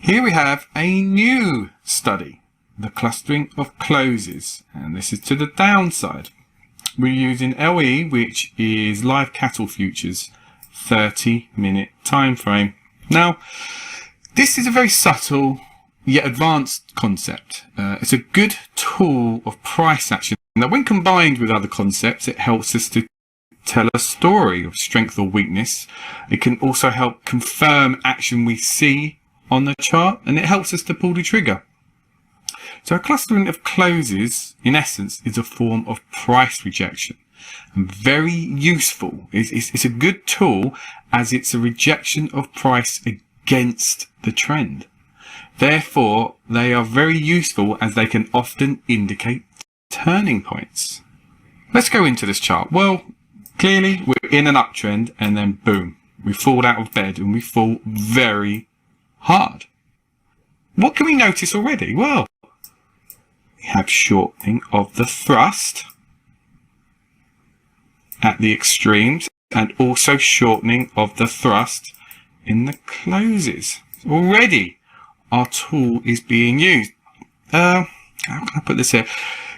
Here we have a new study, the clustering of closes, and this is to the downside. We're using LE, which is live cattle futures, 30-minute time frame. Now, this is a very subtle yet advanced concept. It's a good tool of price action. Now, when combined with other concepts, it helps us to tell a story of strength or weakness. It can also help confirm action we see on the chart, and it helps us to pull the trigger. So a clustering of closes, in essence, is a form of price rejection, and very useful. It's a good tool as it's a rejection of price against the trend. Therefore, they are very useful as they can often indicate turning points. Let's go into this chart. Well, clearly we're in an uptrend, and then boom, we fall out of bed and we fall very hard. What can we notice already? Well, we have shortening of the thrust at the extremes and also shortening of the thrust in the closes. Already our tool is being used. How can I put this here?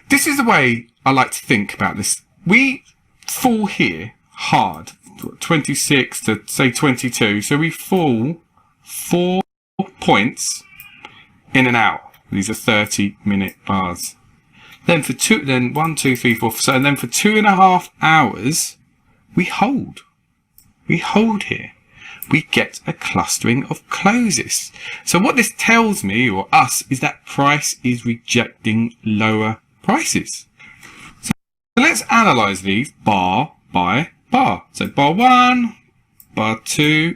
This is the way I like to think about this. We fall here hard, 26 to say 22. So we fall 4 points in an hour. These are 30-minute bars. Then for 1, 2, 3, 4. So and then for 2.5 hours, we hold. We hold here. We get a clustering of closes. So what this tells me, or us, is that price is rejecting lower prices. So let's analyze these bar by bar. So bar 1, bar 2,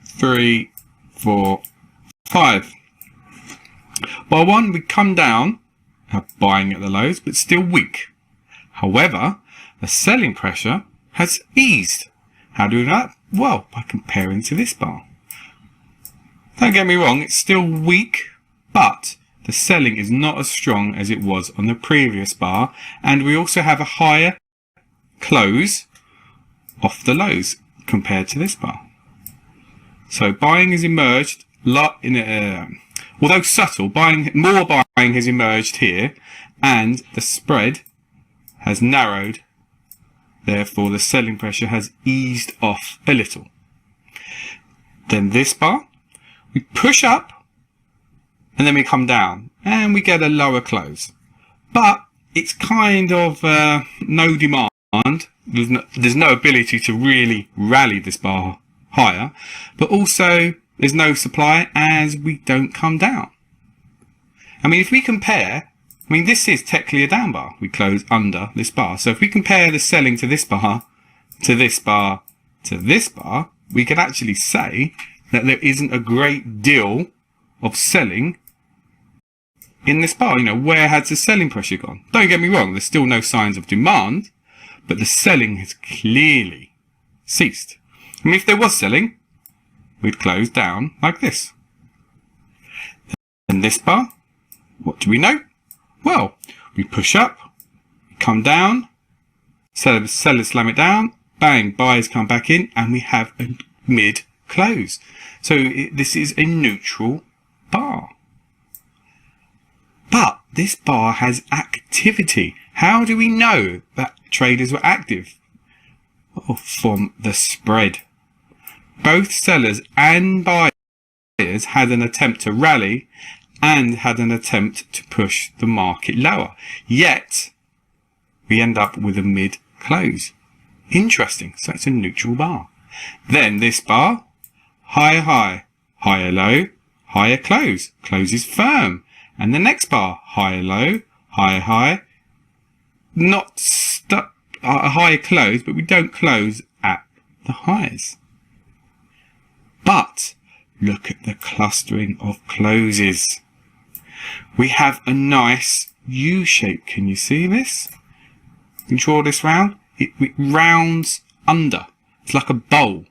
3, 4, 5. Bar 1, we come down, buying at the lows, but still weak. However, the selling pressure has eased. How do we do that? Well, by comparing to this bar. Don't get me wrong, it's still weak, but the selling is not as strong as it was on the previous bar, and we also have a higher close off the lows compared to this bar. So buying has emerged, although subtle, more buying has emerged here, and the spread has narrowed. Therefore, the selling pressure has eased off a little. Then this bar, we push up, and then we come down, and we get a lower close. But it's kind of no demand. There's no ability to really rally this bar higher, but also there's no supply as we don't come down. I mean, if we compare, this is technically a down bar. We close under this bar. So if we compare the selling to this bar, to this bar, to this bar, we could actually say that there isn't a great deal of selling in this bar. Where has the selling pressure gone? Don't get me wrong, there's still no signs of demand, but the selling has clearly ceased. If there was selling, we'd close down like this. And this bar, what do we know? Well, we push up, we come down, sellers slam it down, bang, buyers come back in, and we have a mid-close. So this is a neutral bar. But this bar has activity. How do we know that traders were active? Well, from the spread. Both sellers and buyers had an attempt to rally and had an attempt to push the market lower. Yet, we end up with a mid-close. Interesting. So it's a neutral bar. Then this bar, higher high, higher low, higher close. Close is firm. And the next bar, higher low, higher high. Not stuck, a higher close, but we don't close at the highs. But look at the clustering of closes. We have a nice U shape. Can you see this? You can draw this round. It rounds under. It's like a bowl.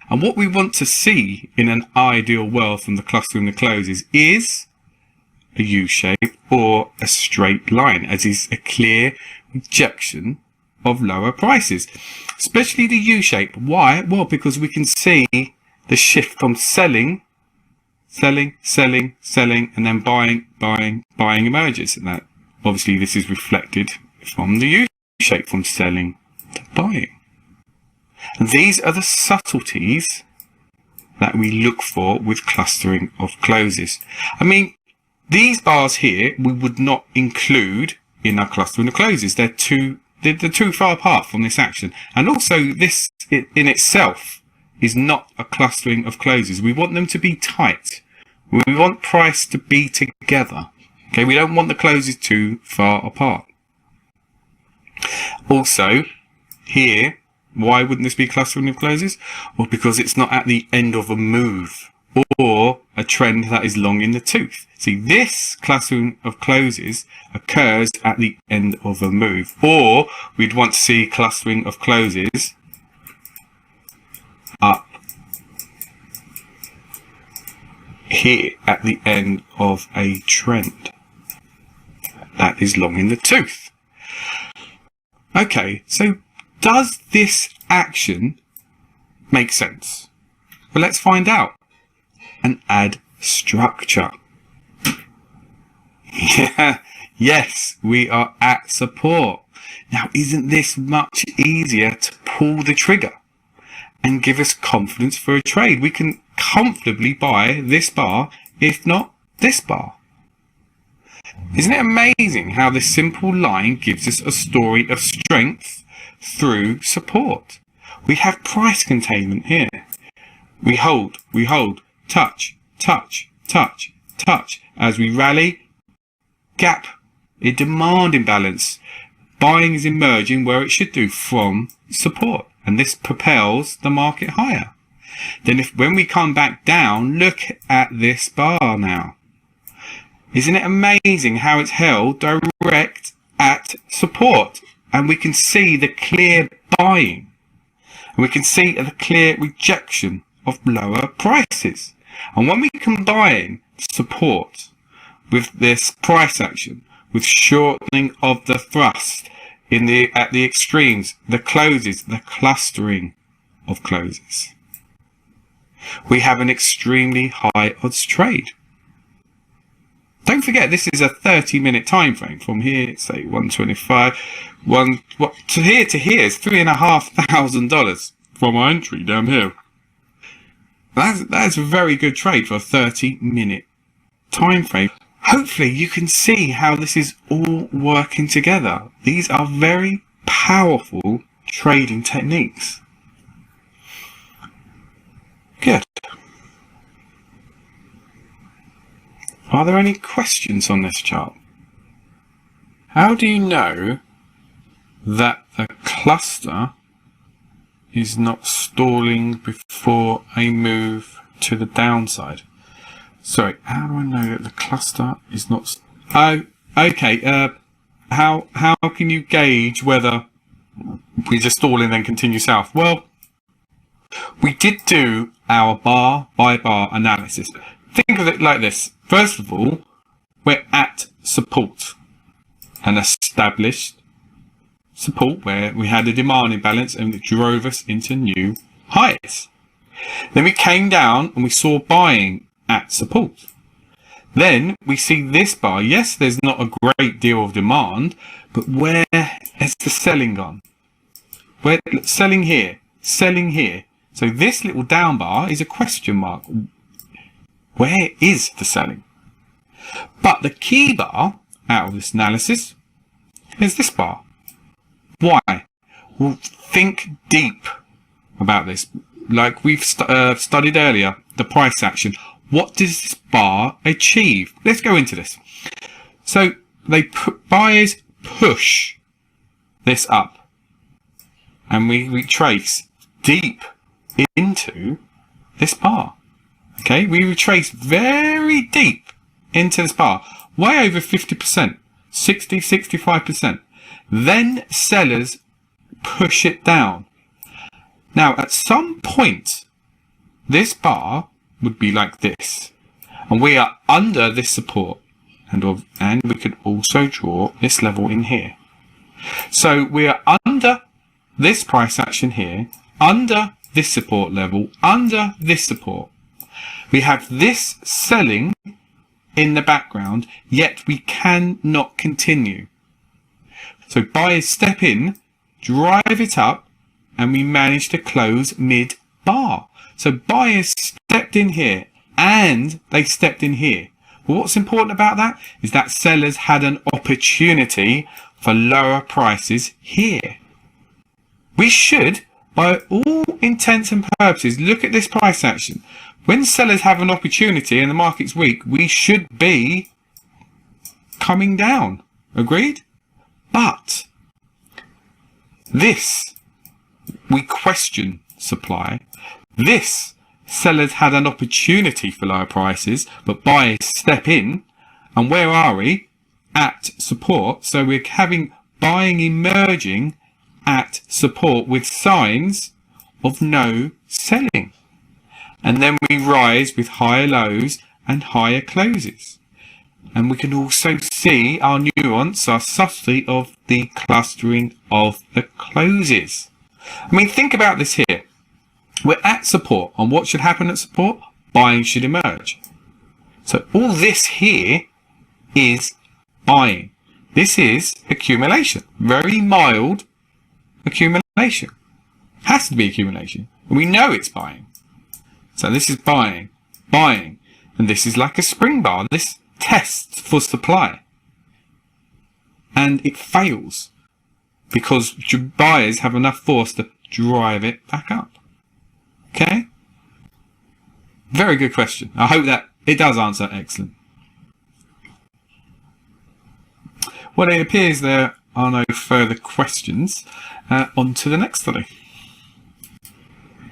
And what we want to see in an ideal world from the clustering of closes is a U shape or a straight line, as is a clear rejection of lower prices, especially the U shape. Why? Well, because we can see the shift from selling selling, selling, selling, and then buying, buying, buying emerges. And that obviously this is reflected from the U shape, from selling to buying. And these are the subtleties that we look for with clustering of closes. I mean, these bars here we would not include in our clustering of closes. They're too far apart from this action. And also this in itself is not a clustering of closes. We want them to be tight. We want price to be together. Okay, we don't want the closes too far apart. Also, here, why wouldn't this be clustering of closes? Well, because it's not at the end of a move or a trend that is long in the tooth. See, this clustering of closes occurs at the end of a move, or we'd want to see clustering of closes up here at the end of a trend that is long in the tooth. Okay, so does this action make sense? Well, let's find out and add structure. Yeah, yes, we are at support. Now, isn't this much easier to pull the trigger and give us confidence for a trade? We can comfortably buy this bar, if not this bar. Isn't it amazing how this simple line gives us a story of strength through support? We have price containment here. We hold, touch, touch, touch, touch. As we rally, gap, a demand imbalance. Buying is emerging where it should do from support, and this propels the market higher. Then when we come back down, look at this bar now. Isn't it amazing how it's held direct at support? And we can see the clear buying. And we can see the clear rejection of lower prices. And when we combine support with this price action, with shortening of the thrust at the extremes, the closes, the clustering of closes, we have an extremely high odds trade. Don't forget, this is a 30-minute time frame. From here, say 125, to here is $3,500 from our entry down here. That's a very good trade for a 30-minute time frame. Hopefully, you can see how this is all working together. These are very powerful trading techniques. Good. Are there any questions on this chart? How do you know that the cluster is not stalling before a move to the downside? Sorry, how do I know that the cluster is not... Oh, okay. How can you gauge whether we just stall and then continue south? Well, we did do our bar by bar analysis. Think of it like this. First of all, we're at support, an established support where we had a demand imbalance and it drove us into new highs. Then we came down and we saw buying at support. Then we see this bar. Yes, there's not a great deal of demand, but where has the selling gone? We're selling here, selling here. So this little down bar is a question mark. Where is the selling? But the key bar out of this analysis is this bar. Why? Well, think deep about this. Like we've studied earlier, the price action. What does this bar achieve? Let's go into this. So buyers push this up, and we retrace deep into this bar. Okay, we retrace very deep into this bar, way over 50%, 60, 65%. Then sellers push it down. Now, at some point, this bar would be like this, and we are under this support, and we could also draw this level in here. So we are under this price action here, under this support level, under this support. We have this selling in the background, yet we cannot continue. So buyers step in, drive it up, and we manage to close mid-bar. So buyers stepped in here and they stepped in here. But what's important about that is that sellers had an opportunity for lower prices here. We should, by all intents and purposes, look at this price action. When sellers have an opportunity and the market's weak, we should be coming down. Agreed? But this, we question supply. This, sellers had an opportunity for lower prices, but buyers step in. And where are we? At support. So we're having buying emerging at support with signs of no selling. And then we rise with higher lows and higher closes. And we can also see our nuance, our subtlety of the clustering of the closes. I mean, think about this here. We're at support, and what should happen at support? Buying should emerge. So all this here is buying. This is accumulation. Very mild accumulation. Has to be accumulation. And we know it's buying. So this is buying, buying. And this is like a spring bar. This tests for supply. And it fails because buyers have enough force to drive it back up. Okay? Very good question. I hope that it does answer. Excellent. Well, it appears there are no further questions. On to the next study.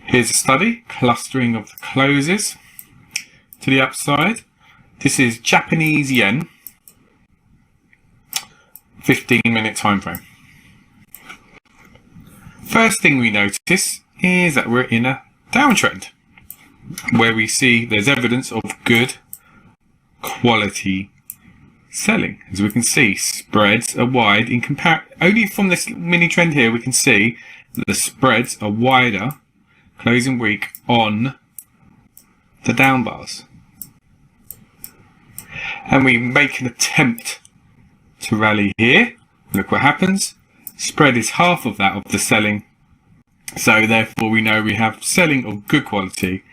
Here's a study, clustering of the closes to the upside. This is Japanese yen, 15-minute time frame. First thing we notice is that we're in a downtrend, where we see there's evidence of good quality selling. As we can see, spreads are wide in only from this mini trend here we can see that the spreads are wider closing week on the down bars. And we make an attempt to rally here. Look what happens. Spread is half of that of the selling. So therefore we know we have selling of good quality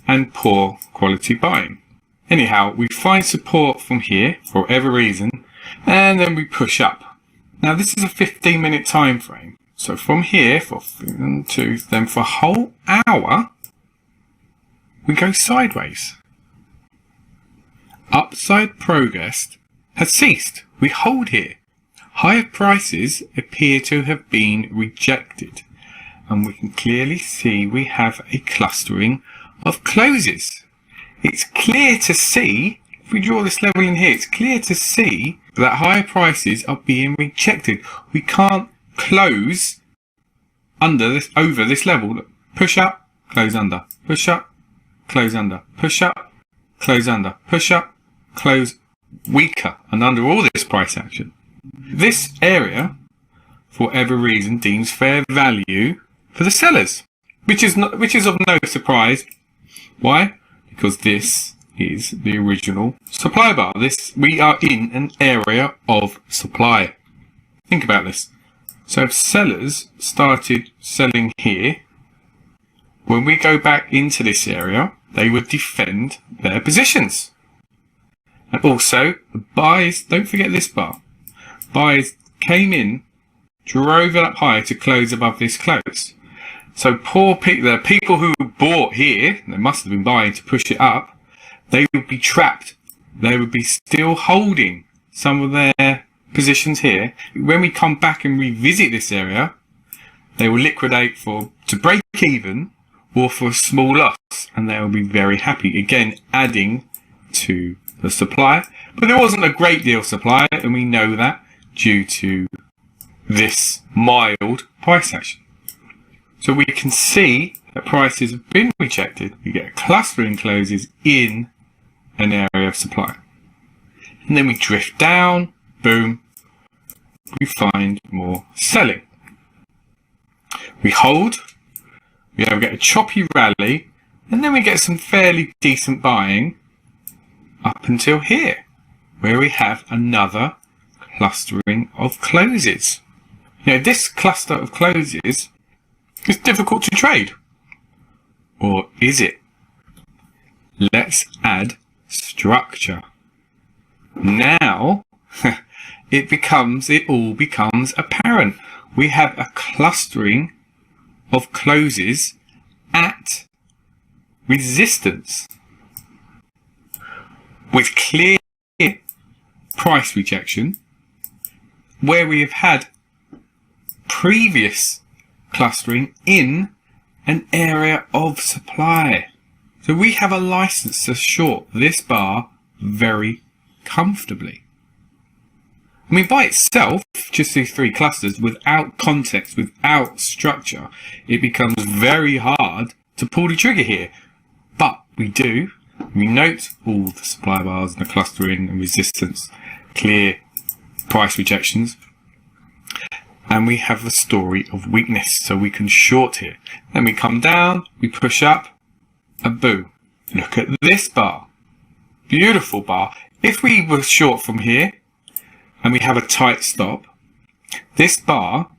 and poor quality buying. Anyhow, we find support from here for whatever reason, and then we push up. Now this is a 15-minute time frame. So from here for 2, then for a whole hour, we go sideways. Upside progress has ceased. We hold here. Higher prices appear to have been rejected. And we can clearly see we have a clustering of closes. It's clear to see, if we draw this level in here, it's clear to see that higher prices are being rejected. We can't close under this, over this level. Look, push up, close under, push up, close under, push up, close under, push up, close weaker, and under all this price action. This area, for whatever reason, deems fair value for the sellers, which is of no surprise. Why? Because this is the original supply bar. We are in an area of supply. Think about this. So if sellers started selling here, when we go back into this area, they would defend their positions. And also, the buyers, don't forget this bar. Buyers came in, drove it up high to close above this close. So the people who bought here, they must have been buying to push it up, they would be trapped. They would be still holding some of their positions here. When we come back and revisit this area, they will liquidate to break even or for a small loss, and they will be very happy. Again, adding to the supply. But there wasn't a great deal of supply, and we know that due to this mild price action. So we can see that prices have been rejected. We get clustering closes in an area of supply. And then we drift down, boom, we find more selling. We hold, we get a choppy rally And then we get some fairly decent buying up until here, where we have another clustering of closes. Now, this cluster of closes is difficult to trade. Or is it? Let's add structure. Now, it all becomes apparent. We have a clustering of closes at resistance with clear price rejection, where we have had previous clustering in an area of supply. So we have a license to short this bar very comfortably. I mean, by itself, just these three clusters, without context, without structure, it becomes very hard to pull the trigger here. But we do. We note all the supply bars and the clustering and resistance, clear price rejections. And we have a story of weakness, so we can short here. Then we come down, we push up, and boom. Look at this bar. Beautiful bar. If we were short from here, and we have a tight stop, this bar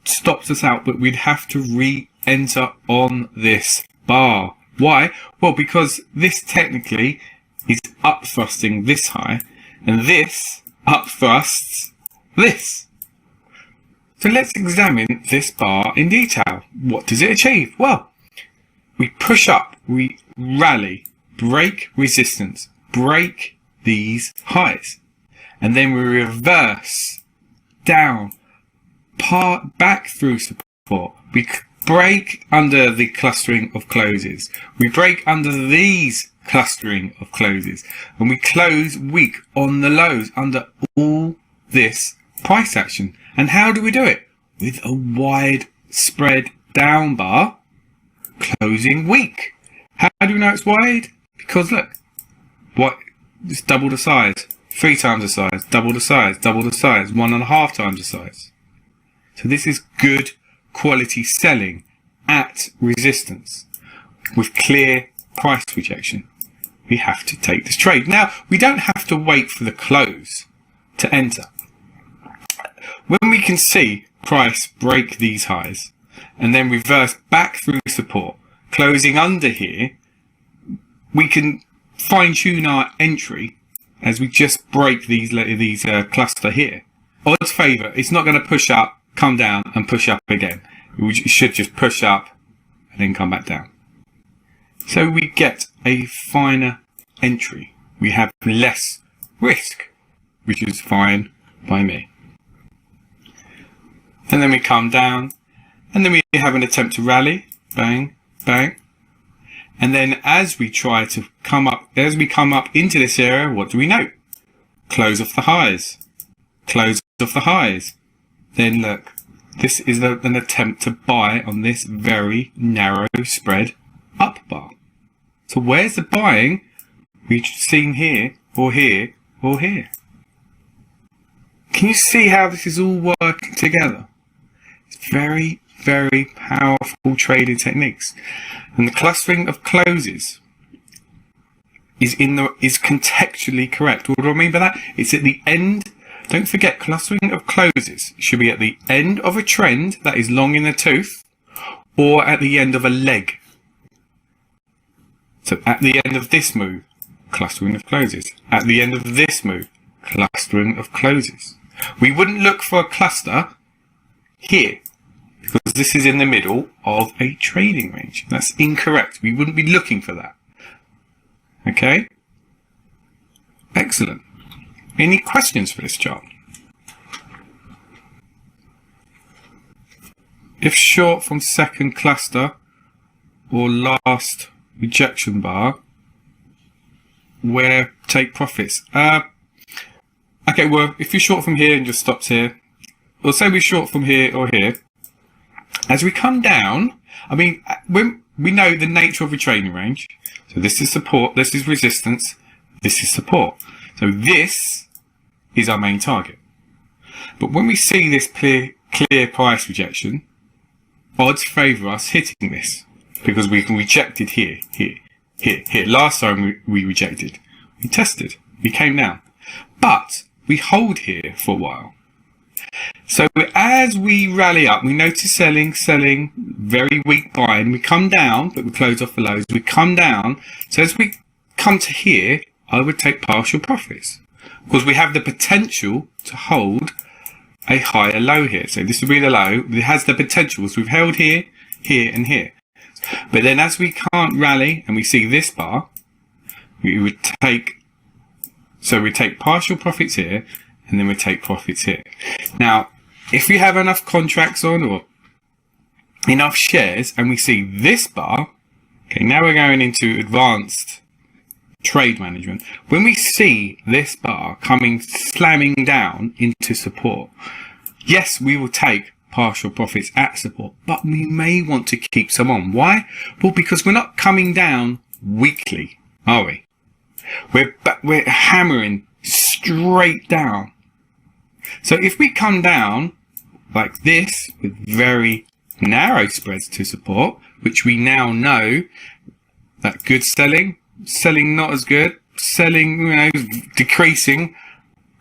stops us out, but we'd have to re-enter on this bar. Why? Well, because this technically is up thrusting this high, and this up thrusts this. So let's examine this bar in detail. What does it achieve? Well, we push up, we rally, break resistance, break these highs, and then we reverse down, back through support. We break under the clustering of closes. We break under these clustering of closes, and we close weak on the lows under all this price action. And how do we do it? With a wide spread down bar, closing weak. How do we know it's wide? Because look, it's double the size, 3 times the size, double the size, double the size, 1.5 times the size. So this is good quality selling at resistance with clear price rejection. We have to take this trade. Now, we don't have to wait for the close to enter. When we can see price break these highs and then reverse back through support, closing under here, we can fine tune our entry as we just break these cluster here. Odds favour, it's not going to push up, come down and push up again. It should just push up and then come back down. So we get a finer entry. We have less risk, which is fine by me. And then we come down, and then we have an attempt to rally, bang, bang. And then as we try to come up, as we come up into this area, what do we know? Close off the highs, close off the highs. Then look, this is an attempt to buy on this very narrow spread up bar. So where's the buying we've seen here, or here, or here? Can you see how this is all working together? It's very, very powerful trading techniques. And the clustering of closes is contextually correct. What do I mean by that? It's at the end. Don't forget, clustering of closes should be at the end of a trend that is long in the tooth, or at the end of a leg. So at the end of this move, clustering of closes. At the end of this move, clustering of closes. We wouldn't look for a cluster here, because this is in the middle of a trading range. That's incorrect. We wouldn't be looking for that. Okay? Excellent. Any questions for this chart? If short from second cluster or last rejection bar, where take profits? Okay, well, if you're short from here and just stops here, or say we're short from here or here, as we come down, I mean, when we know the nature of a trading range. So this is support, this is resistance, this is support. So this is our main target. But when we see this clear price rejection, odds favour us hitting this. because we rejected here, here, here, here. Last time we rejected. We tested. We came down. But we hold here for a while. So as we rally up, we notice selling, very weak buying. We come down, but we close off the lows. We come down. So as we come to here, I would take partial profits because we have the potential to hold a higher low here. So this will be the low. It has the potential. So we've held here, here, and here. But then as we can't rally and we see this bar, we would take, so we take partial profits here and then we take profits here. Now, if we have enough contracts on or enough shares and we see this bar, okay, now we're going into advanced trade management. When we see this bar coming, slamming down into support, yes, we will take partial profits at support, but we may want to keep some on. Why? Well, because we're not coming down weakly, are we? We're hammering straight down. So if we come down like this with very narrow spreads to support, which we now know that good selling not as good, selling, decreasing.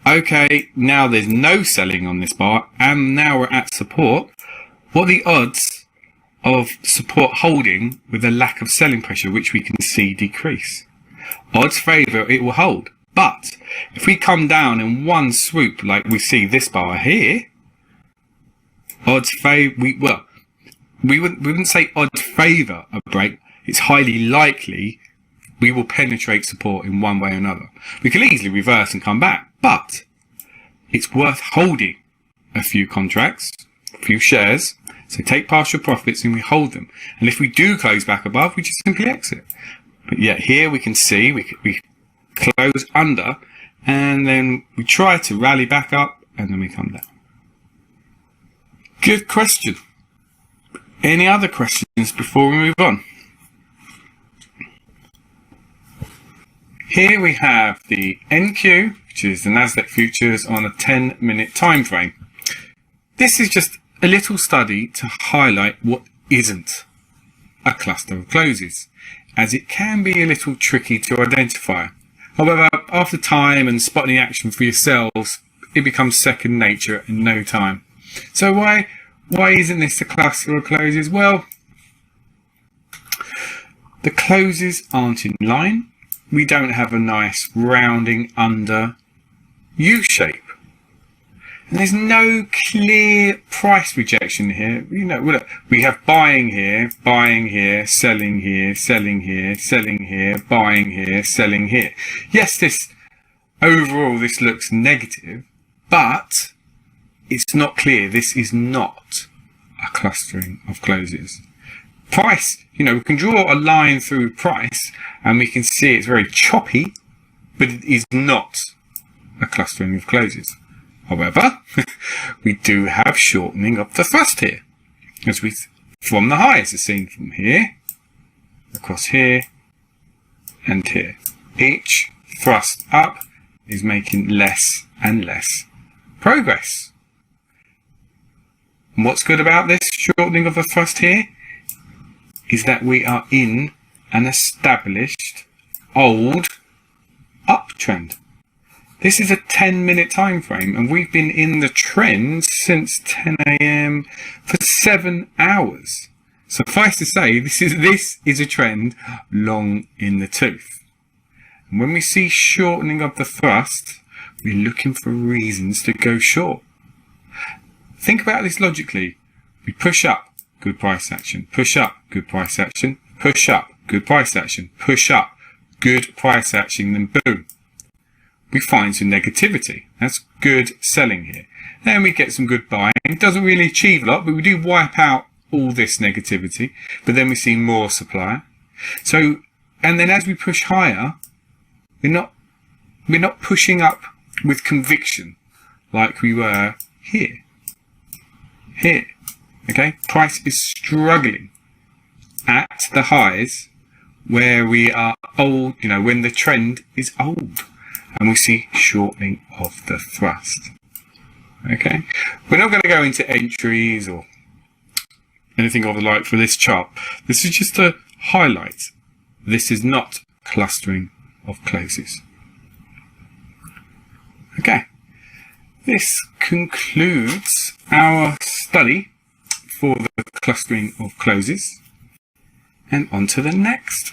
Okay, now there's no selling on this bar and now we're at support. What are the odds of support holding with a lack of selling pressure, which we can see decrease? Odds favour it will hold. But if we come down in one swoop, like we see this bar here, odds favour, we wouldn't say odds favour a break. It's highly likely we will penetrate support in one way or another. We can easily reverse and come back, but it's worth holding a few contracts, a few shares. So take partial profits and we hold them. And if we do close back above, we just simply exit. But yet here we can see we close under and then we try to rally back up and then we come down. Good question. Any other questions before we move on? Here we have the NQ, which is the Nasdaq futures on a 10-minute time frame. This is just a little study to highlight what isn't a cluster of closes, as it can be a little tricky to identify. However, after time and spotting action for yourselves, it becomes second nature in no time. So why isn't this a cluster of closes? Well, the closes aren't in line. We don't have a nice rounding under U-shape. And there's no clear price rejection here. Look, we have buying here, selling here, selling here, selling here, buying here, selling here. Yes, overall this looks negative, but it's not clear. This is not a clustering of closes. Price, we can draw a line through price and we can see it's very choppy, but it is not a clustering of closes. However, we do have shortening of the thrust here, from the highs as seen from here, across here, and here. Each thrust up is making less and less progress. And what's good about this shortening of the thrust here is that we are in an established old uptrend. This is a 10-minute time frame and we've been in the trend since 10 a.m. for 7 hours. Suffice to say, this is a trend long in the tooth. And when we see shortening of the thrust, we're looking for reasons to go short. Think about this logically. We push up, good price action, push up, good price action, push up, good price action, push up, good price action, then boom. We find some negativity. That's good selling here. Then we get some good buying. It doesn't really achieve a lot, but we do wipe out all this negativity. But then we see more supply. So, and then as we push higher, we're not pushing up with conviction like we were here. Here. Okay, price is struggling at the highs where we are old, when the trend is old, and we see shortening of the thrust. Okay, we're not going to go into entries or anything of the like for this chart. This is just to highlight this is not clustering of closes. Okay, this concludes our study for the clustering of closes, and on to the next.